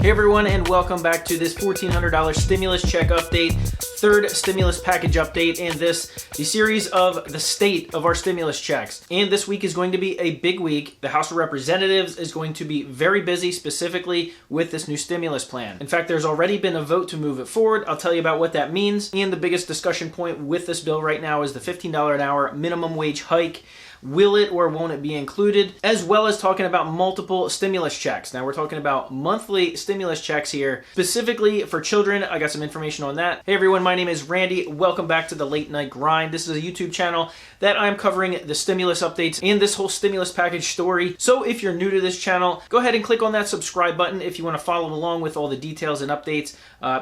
Hey everyone, and welcome back to this $1,400 stimulus check update, third stimulus package update, and the series of the state of our stimulus checks. And this week is going to be a big week. The House of Representatives is going to be very busy, specifically with this new stimulus plan. In fact, there's already been a vote to move it forward. I'll tell you about what that means. And the biggest discussion point with this bill right now is the $15 an hour minimum wage hike. Will it or won't it be included? As well as talking about multiple stimulus checks. Now we're talking about monthly stimulus checks here, specifically for children. I got some information on that. Hey everyone, my name is Randy. Welcome back to the Late Night Grind. This is a YouTube channel that I'm covering the stimulus updates and this whole stimulus package story. So if you're new to this channel, go ahead and click on that subscribe button if you want to follow along with all the details and updates.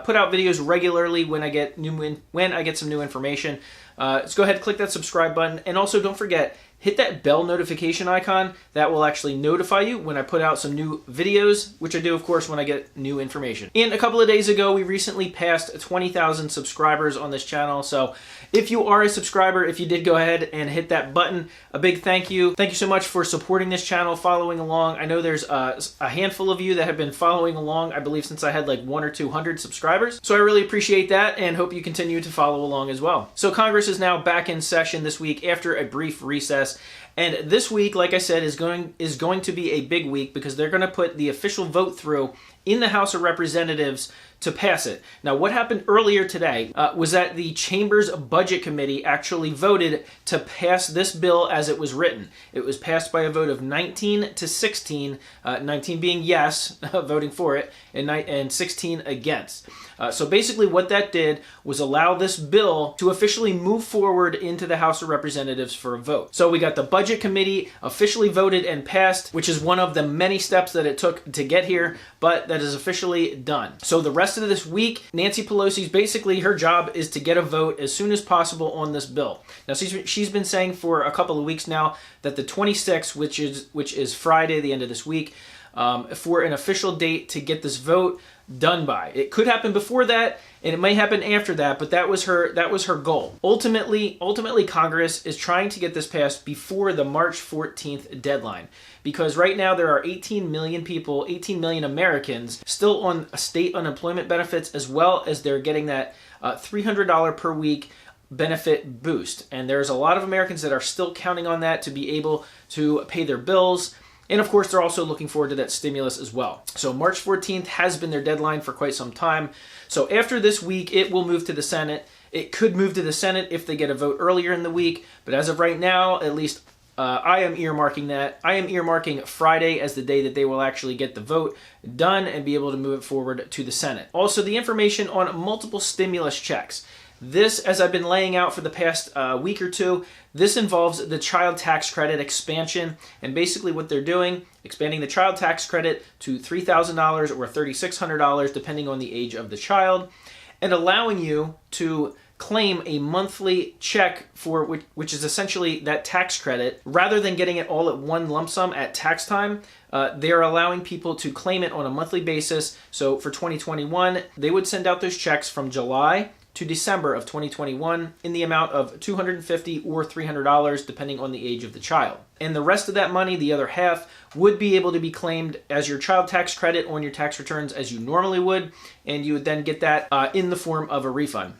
Put out videos regularly when I get some new information. So go ahead and click that subscribe button, and also don't forget, hit that bell notification icon. That will actually notify you when I put out some new videos, which I do, of course, when I get new information. And a couple of days ago, we recently passed 20,000 subscribers on this channel. So if you are a subscriber, if you did go ahead and hit that button, a big thank you. Thank you so much for supporting this channel, following along. I know there's a handful of you that have been following along, I believe, since I had like 100 or 200 subscribers. So I really appreciate that and hope you continue to follow along as well. So Congress is now back in session this week after a brief recess. And this week, like I said, is going to be a big week because they're going to put the official vote through in the House of Representatives to pass it. Now, what happened earlier today was that the Chamber's Budget Committee actually voted to pass this bill as it was written. It was passed by a vote of 19 to 16, 19 being yes, voting for it, and 16 against. So basically what that did was allow this bill to officially move forward into the House of Representatives for a vote. So we got the Budget Committee officially voted and passed, which is one of the many steps that it took to get here, but that is officially done. So the rest of this week, Nancy Pelosi's basically, her job is to get a vote as soon as possible on this bill. Now she's been saying for a couple of weeks now that the 26th, which is Friday, the end of this week, for an official date to get this vote done by. It could happen before that, and it may happen after that, but that was her goal. Ultimately, Congress is trying to get this passed before the March 14th deadline, because right now there are 18 million people, 18 million Americans still on state unemployment benefits, as well as they're getting that $300 per week benefit boost. And there's a lot of Americans that are still counting on that to be able to pay their bills. And of course, they're also looking forward to that stimulus as well. So March 14th has been their deadline for quite some time. So after this week, it will move to the Senate. It could move to the Senate if they get a vote earlier in the week. But as of right now, at least I am earmarking that. I am earmarking Friday as the day that they will actually get the vote done and be able to move it forward to the Senate. Also, the information on multiple stimulus checks. This, as I've been laying out for the past week or two, this involves the child tax credit expansion. And basically what they're doing, expanding the child tax credit to $3,000 or $3,600, depending on the age of the child, and allowing you to claim a monthly check for which is essentially that tax credit. Rather than getting it all at one lump sum at tax time, they are allowing people to claim it on a monthly basis. So for 2021, they would send out those checks from July to December of 2021 in the amount of $250 or $300, depending on the age of the child. And the rest of that money, the other half, would be able to be claimed as your child tax credit on your tax returns as you normally would, and you would then get that in the form of a refund.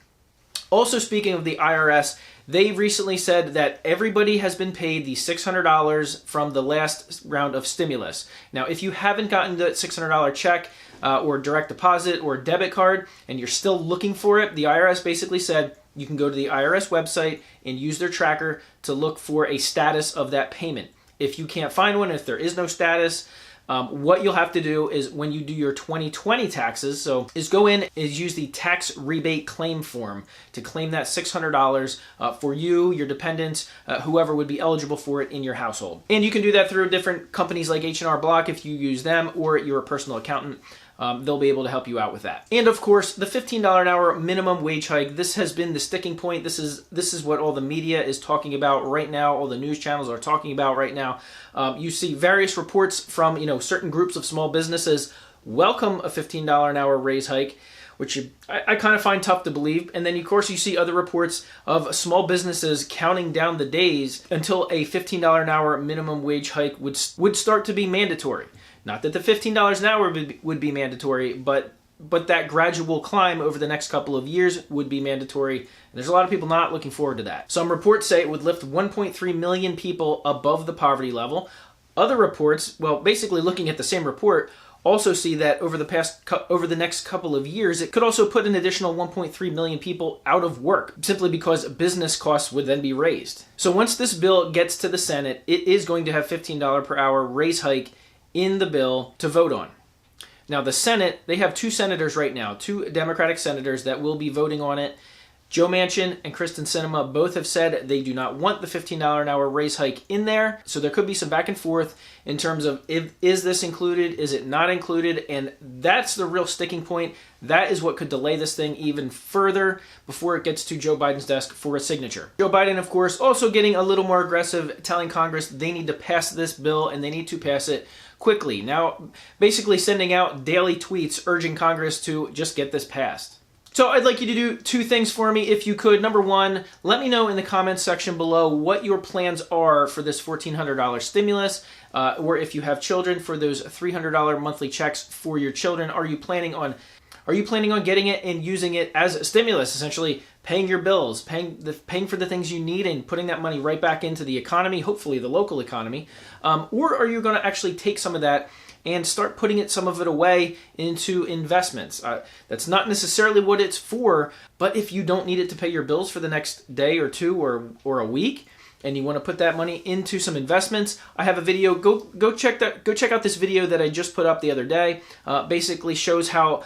Also, speaking of the IRS, they recently said that everybody has been paid the $600 from the last round of stimulus. Now, if you haven't gotten the $600 check or direct deposit or debit card and you're still looking for it, the IRS basically said you can go to the IRS website and use their tracker to look for a status of that payment. If you can't find one, if there is no status, what you'll have to do is when you do your 2020 taxes, is go in is use the tax rebate claim form to claim that $600 for you, your dependents, whoever would be eligible for it in your household. And you can do that through different companies like H&R Block if you use them, or you're a personal accountant. They'll be able to help you out with that. And of course, the $15 an hour minimum wage hike, this has been the sticking point. This is what all the media is talking about right now. All the news channels are talking about right now. You see various reports from certain groups of small businesses welcome a $15 an hour raise hike, which I kind of find tough to believe. And then, of course, you see other reports of small businesses counting down the days until a $15 an hour minimum wage hike would start to be mandatory. Not that the $15 an hour would be mandatory, but that gradual climb over the next couple of years would be mandatory. And there's a lot of people not looking forward to that. Some reports say it would lift 1.3 million people above the poverty level. Other reports, well, basically looking at the same report, also see that over the next couple of years, it could also put an additional 1.3 million people out of work, simply because business costs would then be raised. So once this bill gets to the Senate, it is going to have $15 per hour raise hike in the bill to vote on. Now, the Senate, they have two senators right now, two Democratic senators that will be voting on it. Joe Manchin and Kristen Sinema both have said they do not want the $15 an hour raise hike in there. So there could be some back and forth in terms of, is this included? Is it not included? And that's the real sticking point. That is what could delay this thing even further before it gets to Joe Biden's desk for a signature. Joe Biden, of course, also getting a little more aggressive, telling Congress they need to pass this bill and they need to pass it quickly. Now, basically sending out daily tweets urging Congress to just get this passed. So I'd like you to do two things for me if you could. Number one, let me know in the comments section below what your plans are for this $1,400 stimulus, or if you have children, for those $300 monthly checks for your children. Are you planning on getting it and using it as a stimulus, essentially paying your bills, paying for the things you need and putting that money right back into the economy, hopefully the local economy? Or are you going to actually take some of that and start putting some of it away into investments? That's not necessarily what it's for, but if you don't need it to pay your bills for the next day or two or a week, and you want to put that money into some investments, I have a video. Go check out this video that I just put up the other day. Basically shows how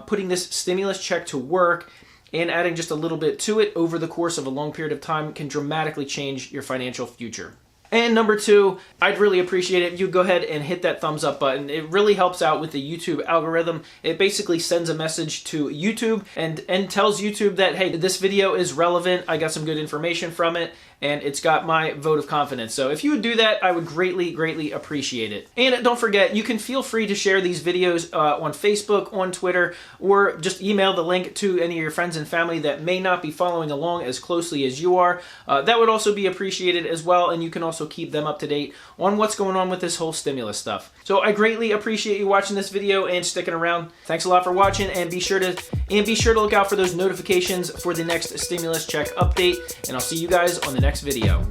putting this stimulus check to work and adding just a little bit to it over the course of a long period of time can dramatically change your financial future. And number two, I'd really appreciate it if you go ahead and hit that thumbs up button. It really helps out with the YouTube algorithm. It basically sends a message to YouTube and tells YouTube that, hey, this video is relevant, I got some good information from it, and it's got my vote of confidence. So if you would do that, I would greatly, greatly appreciate it. And don't forget, you can feel free to share these videos on Facebook, on Twitter, or just email the link to any of your friends and family that may not be following along as closely as you are. That would also be appreciated as well, and you can also keep them up to date on what's going on with this whole stimulus stuff. So I greatly appreciate you watching this video and sticking around. Thanks a lot for watching, and be sure to look out for those notifications for the next stimulus check update, and I'll see you guys on the next video.